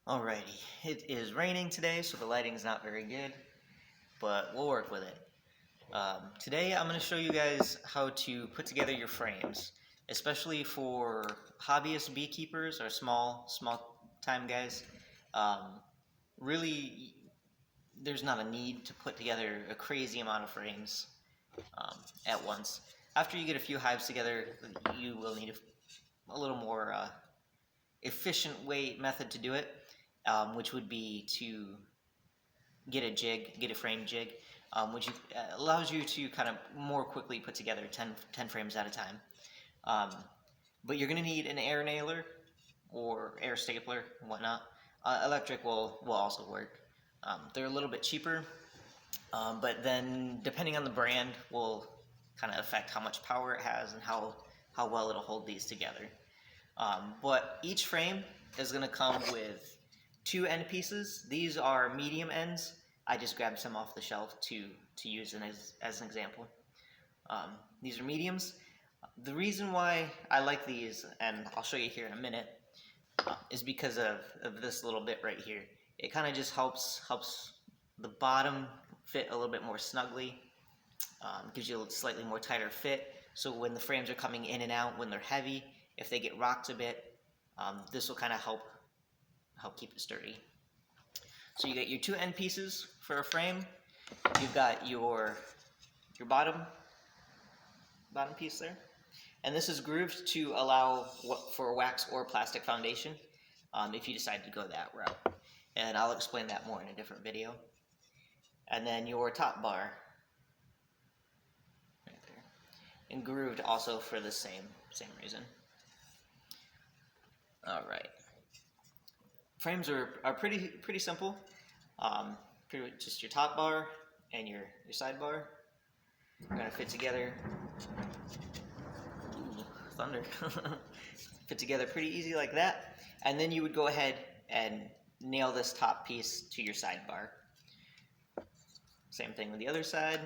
Alrighty, it is raining today, so the lighting is not very good, but we'll work with it. Today I'm going to show you guys how to put together your frames, especially for hobbyist beekeepers or small time guys. Really, there's not a need to put together a crazy amount of frames at once. After you get a few hives together, you will need a little more efficient method to do it. Which would be to get a frame jig, which allows you to kind of more quickly put together 10 frames at a time. But you're going to need an air nailer or air stapler and whatnot. Electric will also work. They're a little bit cheaper, but then depending on the brand will kind of affect how much power it has and how well it'll hold these together. But each frame is going to come with 2 end pieces. These are medium ends. I just grabbed some off the shelf to use as an example. These are mediums. The reason why I like these, and I'll show you here in a minute, is because of this little bit right here. It kind of just helps the bottom fit a little bit more snugly. Gives you a slightly more tighter fit. So when the frames are coming in and out, when they're heavy, if they get rocked a bit, this will kind of help keep it sturdy. So you get your 2 end pieces for a frame. You've got your bottom piece there, and this is grooved to allow for a wax or plastic foundation if you decide to go that route, and I'll explain that more in a different video. And then your top bar right there, and grooved also for the same reason. All right. Frames are pretty simple. Just your top bar and your side bar are going to fit together. Ooh, thunder. Fit together pretty easy like that. And then you would go ahead and nail this top piece to your side bar. Same thing with the other side.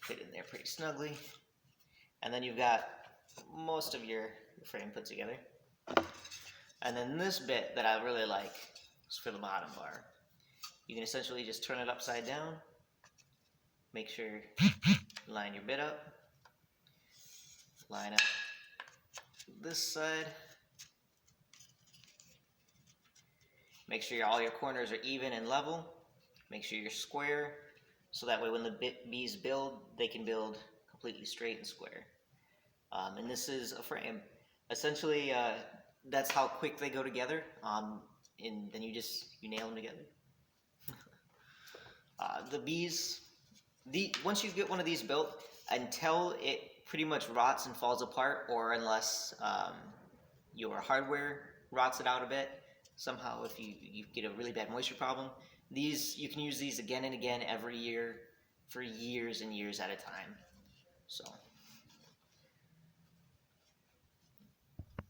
Fit in there pretty snugly. And then you've got most of your frame put together. And then this bit that I really like is for the bottom bar. You can essentially just turn it upside down. Make sure you line your bit up. Line up this side. Make sure all your corners are even and level. Make sure you're square, so that way when the bees build, they can build completely straight and square. And this is a frame. Essentially, that's how quick they go together, and then you nail them together. The bees, once you get one of these built, until it pretty much rots and falls apart, or unless your hardware rots it out a bit, somehow if you get a really bad moisture problem, you can use these again and again every year for years and years at a time. So